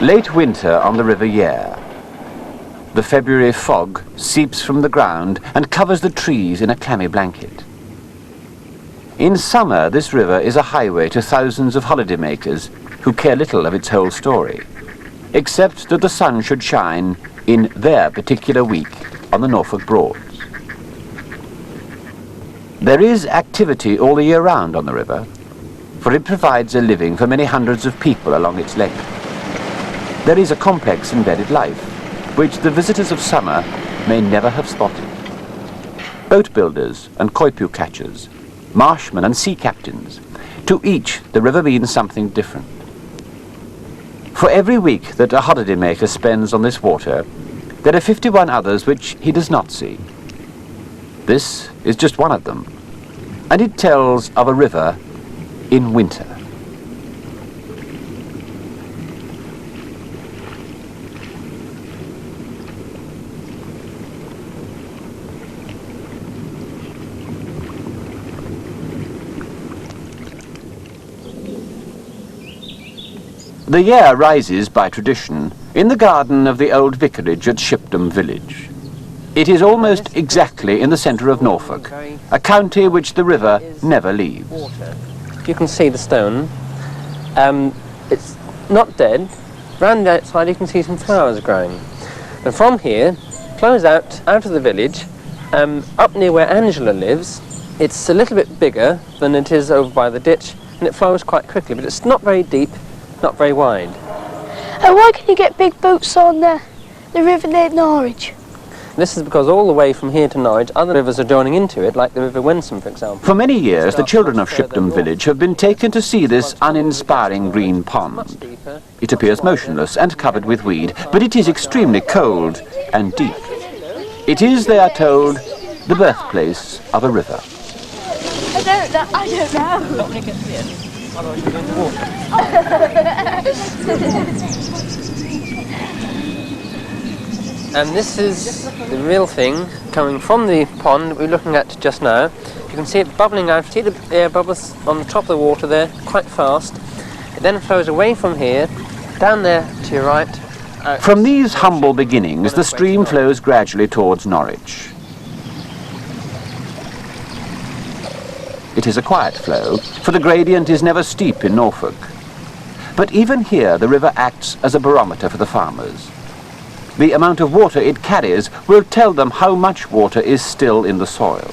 Late winter on the River Yare. The February fog seeps from the ground and covers the trees in a clammy blanket. In summer, this river is a highway to thousands of holidaymakers who care little of its whole story, except that the sun should shine in their particular week on the Norfolk Broads. There is activity all the year round on the river, for it provides a living for many hundreds of people along its length. There is a complex embedded life, which the visitors of summer may never have spotted. Boat builders and Coypu catchers, marshmen and sea captains, to each the river means something different. For every week that a holidaymaker spends on this water, there are 51 others which he does not see. This is just one of them, and it tells of a river in winter. The Yare rises, by tradition, in the garden of the old vicarage at Shipdham village. It is almost exactly in the centre of Norfolk, a county which the river never leaves. You can see the stone. It's not dead. Round the outside you can see some flowers growing. And from here, flows out of the village, up near where Angela lives. It's a little bit bigger than it is over by the ditch, and it flows quite quickly, but it's not very deep, not very wide. Why can you get big boats on the river near Norwich? This is because all the way from here to Norwich, other rivers are joining into it, like the River Wensum, for example. For many years, the children of Shipdham village have been taken to see this uninspiring green pond. It appears motionless and covered with weed, but it is extremely cold and deep. It is, they are told, the birthplace of a river. I don't know. Not when you get to the end, otherwise you're going to water. And this is the real thing coming from the pond that we're looking at just now. You can see it bubbling out. See the air bubbles on the top of the water there, quite fast. It then flows away from here, down there to your right. From these humble beginnings, the stream flows gradually towards Norwich. It is a quiet flow, for the gradient is never steep in Norfolk. But even here, the river acts as a barometer for the farmers. The amount of water it carries will tell them how much water is still in the soil.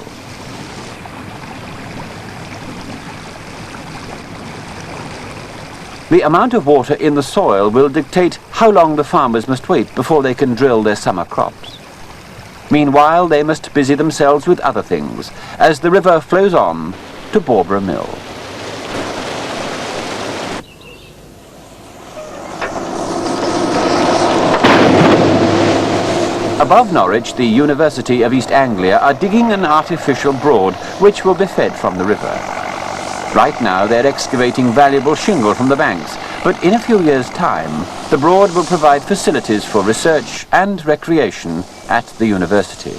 The amount of water in the soil will dictate how long the farmers must wait before they can drill their summer crops. Meanwhile, they must busy themselves with other things, as the river flows on to Bawburgh Mill. Above Norwich, the University of East Anglia are digging an artificial broad which will be fed from the river. Right now they're excavating valuable shingle from the banks, but in a few years' time the broad will provide facilities for research and recreation at the university.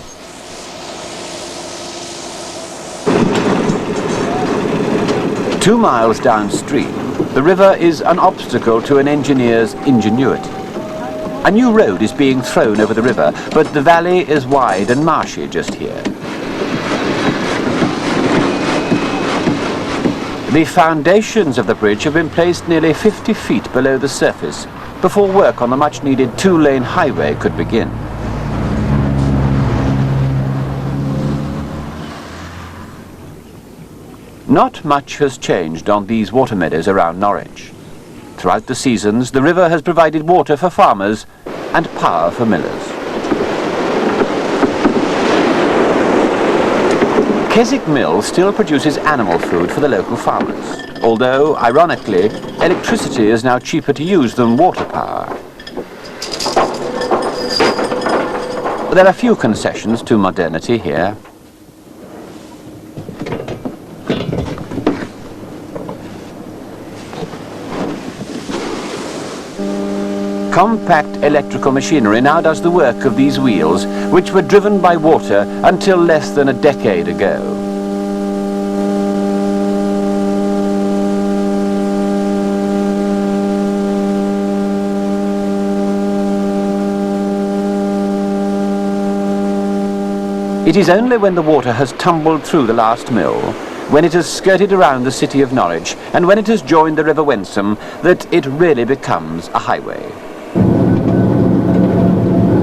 Two miles downstream, the river is an obstacle to an engineer's ingenuity. A new road is being thrown over the river, but the valley is wide and marshy just here. The foundations of the bridge have been placed nearly 50 feet below the surface before work on the much-needed two-lane highway could begin. Not much has changed on these water meadows around Norwich. Throughout the seasons, the river has provided water for farmers and power for millers. Keswick Mill still produces animal food for the local farmers, although, ironically, electricity is now cheaper to use than water power. There are few concessions to modernity here. Compact electrical machinery now does the work of these wheels, which were driven by water until less than a decade ago. It is only when the water has tumbled through the last mill, when it has skirted around the city of Norwich, and when it has joined the River Wensum, that it really becomes a highway.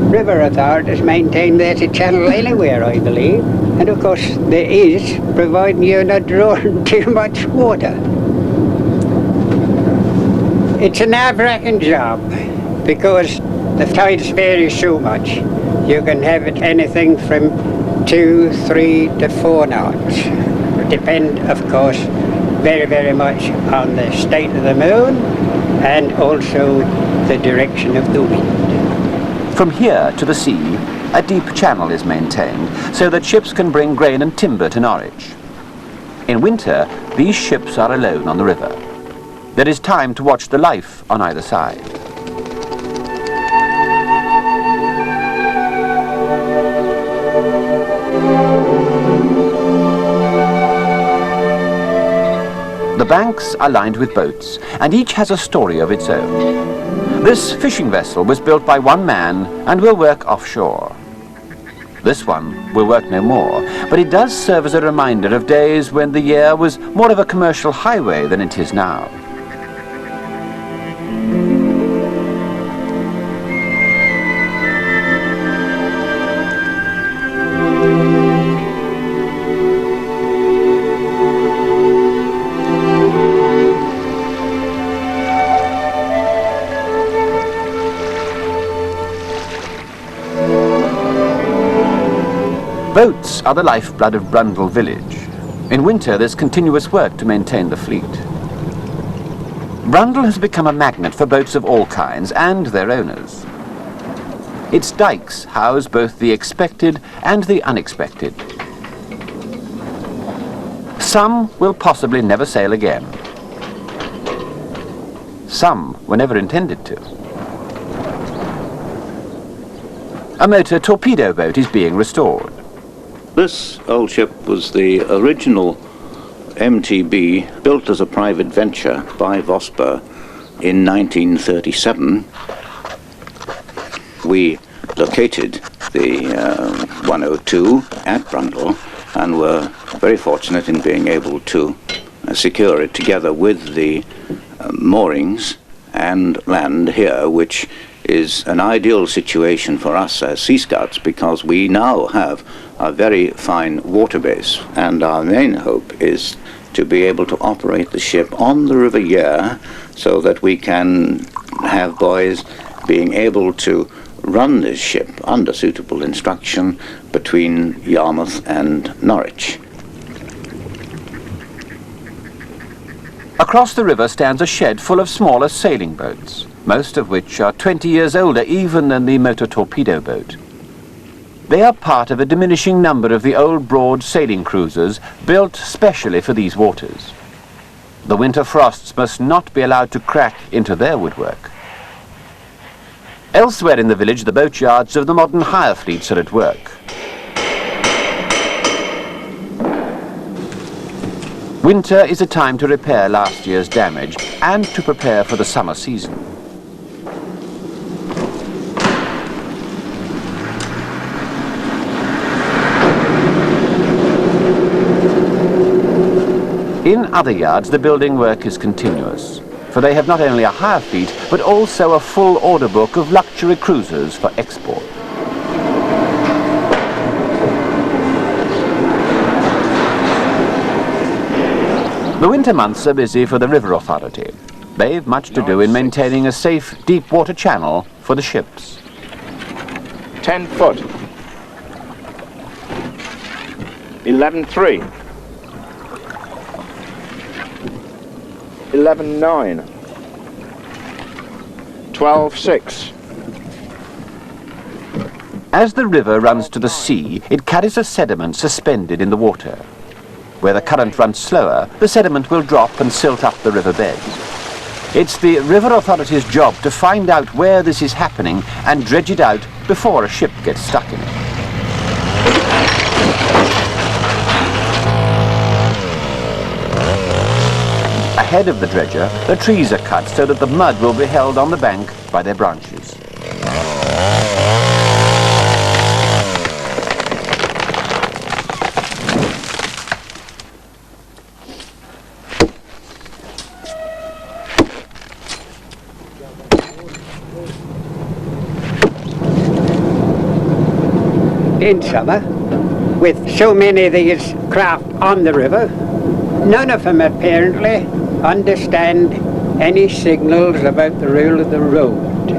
River authorities maintain there's a channel anywhere, I believe. And of course there is, providing you're not drawing too much water. It's a nerve-wracking job because the tides vary so much. You can have it anything from 2, 3 to 4 knots. Depend, of course, very, very much on the state of the moon and also the direction of the wind. From here to the sea, a deep channel is maintained so that ships can bring grain and timber to Norwich. In winter, these ships are alone on the river. There is time to watch the life on either side. The banks are lined with boats, and each has a story of its own. This fishing vessel was built by one man and will work offshore. This one will work no more, but it does serve as a reminder of days when the Yare was more of a commercial highway than it is now. Boats are the lifeblood of Brundall village. In winter, there's continuous work to maintain the fleet. Brundall has become a magnet for boats of all kinds and their owners. Its dykes house both the expected and the unexpected. Some will possibly never sail again. Some were never intended to. A motor torpedo boat is being restored. This old ship was the original MTB built as a private venture by Vosper in 1937. We located the 102 at Brundall and were very fortunate in being able to secure it together with the moorings and land here, which is an ideal situation for us as Sea Scouts because we now have a very fine water base, and our main hope is to be able to operate the ship on the River Yare so that we can have boys being able to run this ship under suitable instruction between Yarmouth and Norwich. Across the river stands a shed full of smaller sailing boats, most of which are 20 years older even than the motor torpedo boat. They are part of a diminishing number of the old broad sailing cruisers built specially for these waters. The winter frosts must not be allowed to crack into their woodwork. Elsewhere in the village, the boatyards of the modern hire fleets are at work. Winter is a time to repair last year's damage and to prepare for the summer season. In other yards, the building work is continuous, for they have not only a hire fleet, but also a full order book of luxury cruisers for export. The winter months are busy for the River Authority. They've much to do in maintaining a safe, deep water channel for the ships. 10 foot. 11.3. 11.9. 12.6. As the river runs to the sea, it carries a sediment suspended in the water. Where the current runs slower, the sediment will drop and silt up the river bed. It's the River Authority's job to find out where this is happening and dredge it out before a ship gets stuck in it. Ahead of the dredger, the trees are cut so that the mud will be held on the bank by their branches. in summer with so many of these craft on the river. None of them apparently understand any signals about the rule of the road.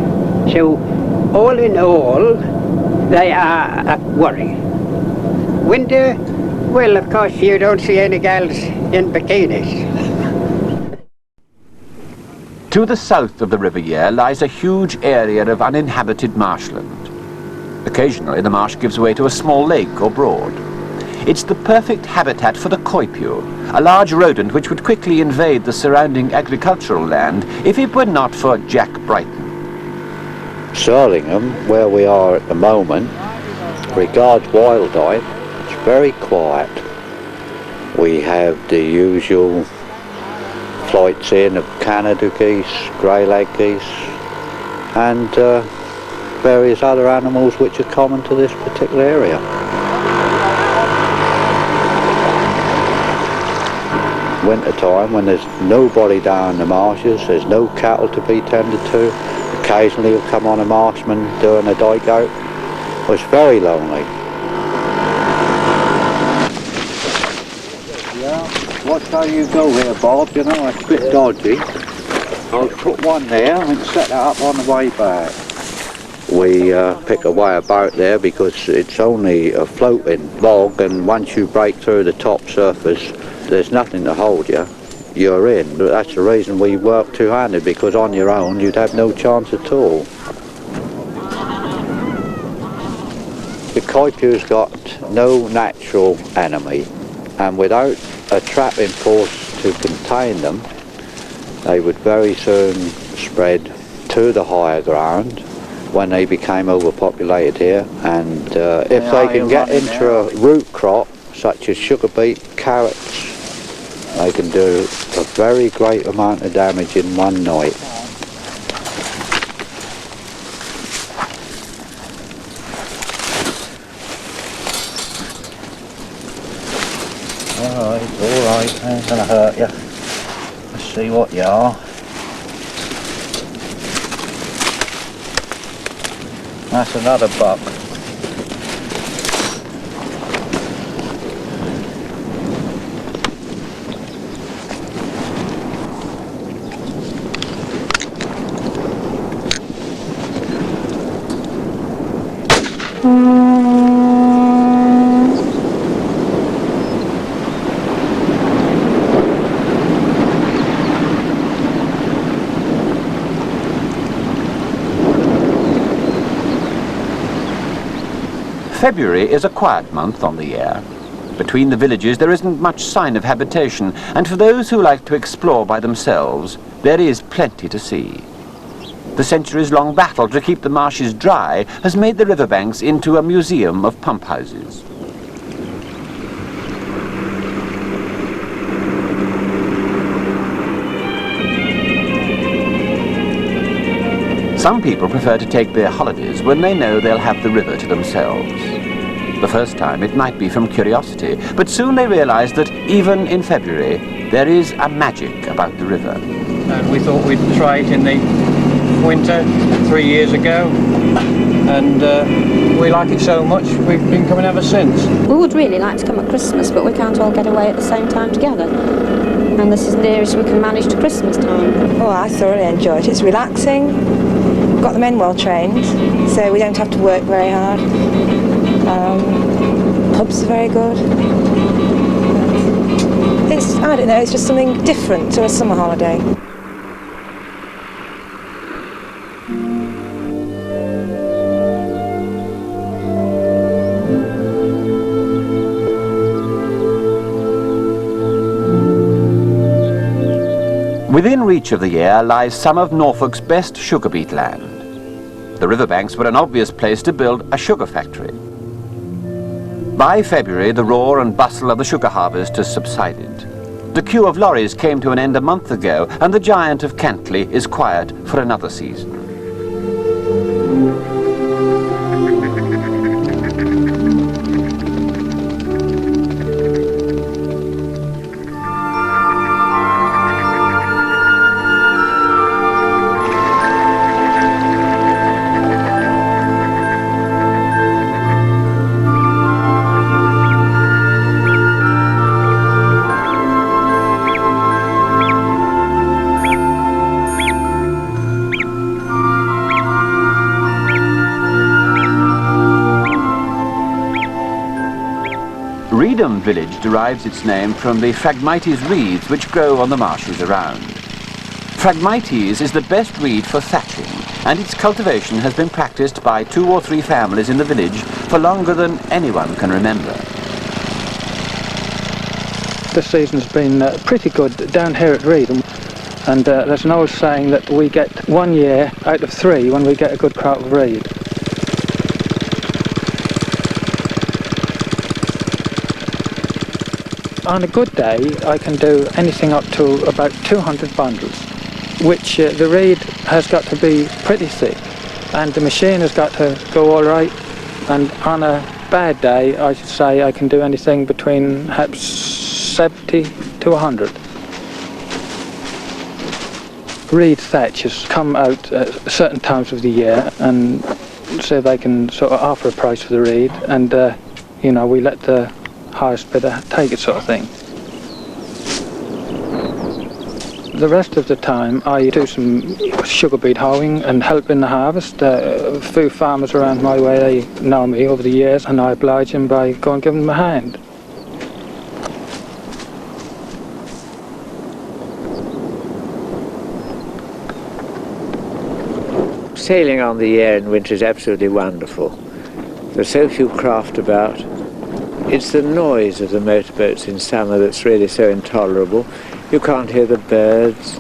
So all in all, they are a worry. Winter, well, of course you don't see any gals in bikinis. To the south of the River Yare lies a huge area of uninhabited marshland. Occasionally the marsh gives way to a small lake or broad. It's the perfect habitat for the Coypu, a large rodent which would quickly invade the surrounding agricultural land if it were not for Jack Breydon. Surlingham, where we are at the moment, regards wildlife. It's very quiet. We have the usual flights in of Canada geese, grey-leg geese, and various other animals which are common to this particular area. Winter time, when there's nobody down the marshes, there's no cattle to be tended to, occasionally you'll come on a marshman doing a dike out. It's very lonely. Watch how you go here, Bob, you know, it's a bit dodgy. I'll put one there and set that up on the way back. We pick a way about there because it's only a floating bog, and once you break through the top surface, there's nothing to hold you. You're in. But that's the reason we work two-handed, because on your own you'd have no chance at all. The Coypu's got no natural enemy, and without a trapping force to contain them, they would very soon spread to the higher ground when they became overpopulated here, and if they can get into a root crop such as sugar beet, carrots, they can do a very great amount of damage in one night. All right, ain't gonna hurt you. Let's see what you are. That's another buck. February is a quiet month on the Yare. Between the villages there isn't much sign of habitation, and for those who like to explore by themselves, there is plenty to see. The centuries-long battle to keep the marshes dry has made the riverbanks into a museum of pump houses. Some people prefer to take their holidays when they know they'll have the river to themselves. The first time it might be from curiosity, but soon they realise that even in February there is a magic about the river. And we thought we'd try it in the winter 3 years ago, and we like it so much we've been coming ever since. We would really like to come at Christmas, but we can't all get away at the same time together. And this is the nearest we can manage to Christmas time. Oh, I thoroughly enjoy it. It's relaxing. We've got the men well trained, so we don't have to work very hard. Pubs are very good. I don't know, it's just something different to a summer holiday. Within reach of the Yare lies some of Norfolk's best sugar beet land. The riverbanks were an obvious place to build a sugar factory. By February, the roar and bustle of the sugar harvest has subsided. The queue of lorries came to an end a month ago, and the giant of Cantley is quiet for another season. Reedham village derives its name from the Phragmites reeds which grow on the marshes around. Phragmites is the best reed for thatching, and its cultivation has been practiced by 2 or 3 families in the village for longer than anyone can remember. This season's been pretty good down here at Reedham, and there's an old saying that we get 1 year out of 3 when we get a good crop of reed. On a good day, I can do anything up to about 200 bundles, which the reed has got to be pretty thick, and the machine has got to go all right, and on a bad day, I should say I can do anything between perhaps 70 to 100. Reed thatchers come out at certain times of the year, and so they can sort of offer a price for the reed, and you know, we let the highest bidder take it, sort of thing. The rest of the time I do some sugar beet hoeing and help in the harvest. A few farmers around my way, they know me over the years, and I oblige them by going and giving them a hand. Sailing on the Yare in winter is absolutely wonderful. There's so few craft about. It's the noise of the motorboats in summer that's really so intolerable. You can't hear the birds.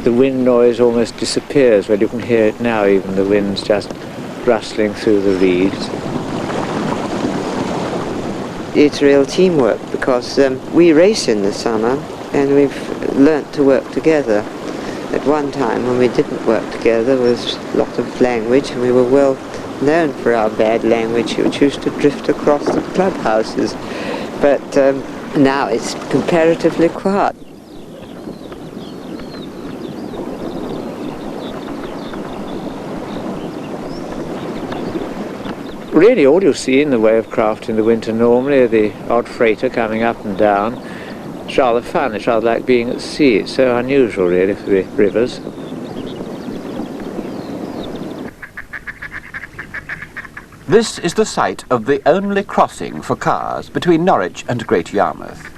The wind noise almost disappears. Well, you can hear it now, even the wind's just rustling through the reeds. It's real teamwork because we race in the summer and we've learnt to work together. At one time when we didn't work together there was a lot of language, and we were well known for our bad language, which used to drift across the clubhouses. But now it's comparatively quiet. Really all you see in the way of craft in the winter normally are the odd freighter coming up and down. It's rather fun, it's rather like being at sea. It's so unusual really for the rivers. This is the site of the only crossing for cars between Norwich and Great Yarmouth.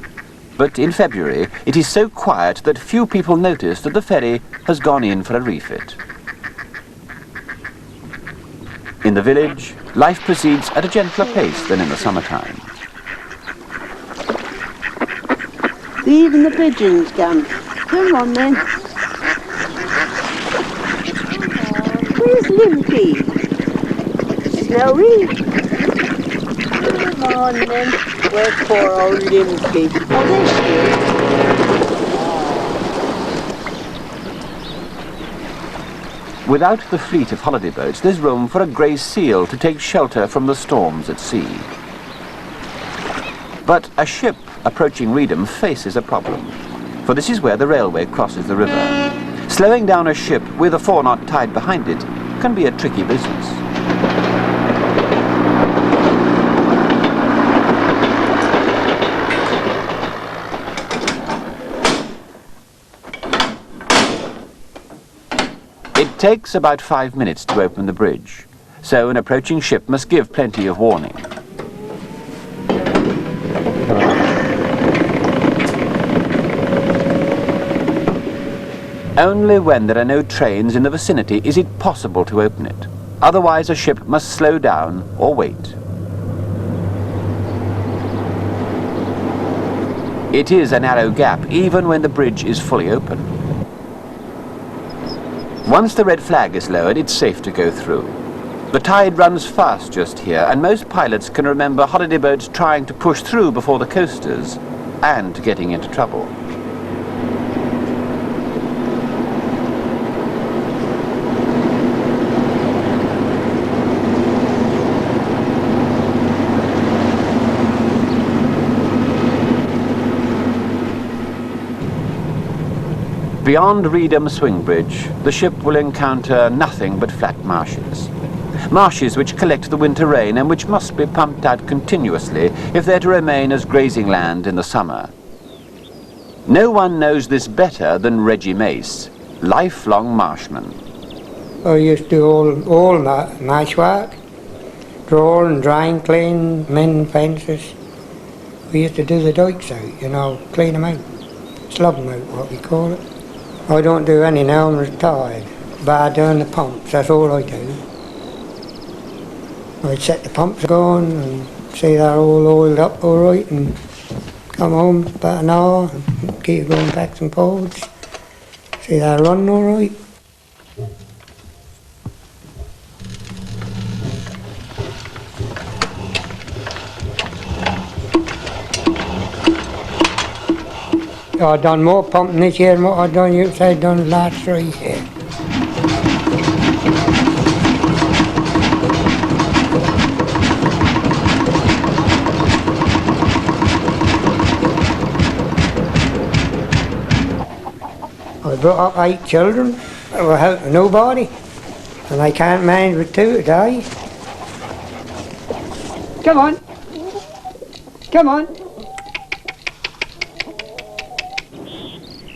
But in February it is so quiet that few people notice that the ferry has gone in for a refit. In the village, life proceeds at a gentler pace than in the summertime. Even the pigeons come. Come on then. Where's Limpy? Snowy? Come on then. Where's poor old Limpy? Oh, there she is. Without the fleet of holiday boats, there's room for a grey seal to take shelter from the storms at sea. But a ship approaching Reedham faces a problem, for this is where the railway crosses the river. Slowing down a ship with a foreknot tied behind it can be a tricky business. It takes about 5 minutes to open the bridge, so an approaching ship must give plenty of warning. Only when there are no trains in the vicinity is it possible to open it. Otherwise a ship must slow down or wait. It is a narrow gap even when the bridge is fully open. Once the red flag is lowered, it's safe to go through. The tide runs fast just here, and most pilots can remember holiday boats trying to push through before the coasters and getting into trouble. Beyond Reedham Swing Bridge, the ship will encounter nothing but flat marshes. Marshes which collect the winter rain and which must be pumped out continuously if they're to remain as grazing land in the summer. No one knows this better than Reggie Mace, lifelong marshman. I used to do all marsh work, draw and drain, clean, mend fences. We used to do the dikes out, you know, clean them out, slub them out, what we call it. I don't do any now, I'm retired, but I do the pumps, that's all I do. I'd set the pumps going and see they're all oiled up all right, and come home about an hour and keep going back and forwards. See they're running all right. I've done more pumping this year than what I've done, you say, done the last 3 years. I brought up 8 children that were helping nobody, and I can't manage with 2 today. Come on, come on.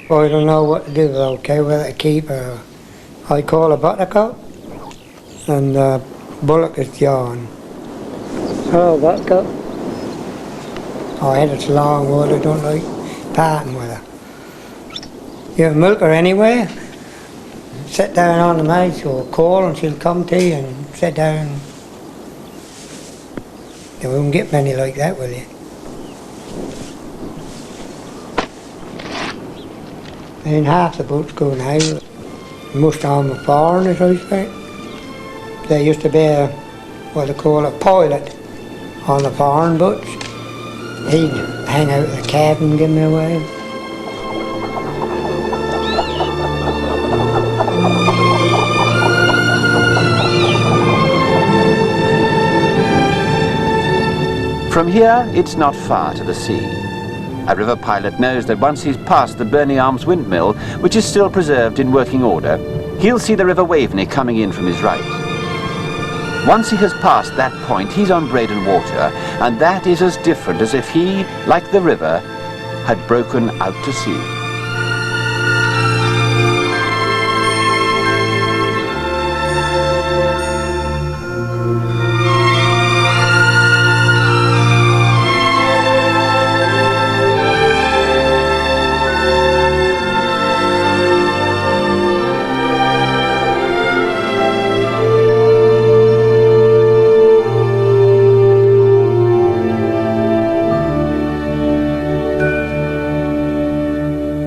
I don't know what to do with okay, whether to keep I call a buttercup, and bullock is John. Oh, buttercup. I had it long wood, I don't like parting with her. You have milk her anywhere, sit down on the mat or call and she'll come to you and sit down. You won't get many like that, will you? And half the boats go now, most on the foreigners, I expect. There used to be a, what they call a pilot on the foreign boats. He'd hang out the cabin and give me away. From here, it's not far to the sea. A river pilot knows that once he's passed the Berney Arms windmill, which is still preserved in working order, he'll see the River Waveney coming in from his right. Once he has passed that point, he's on Breydon Water, and that is as different as if he, like the river, had broken out to sea.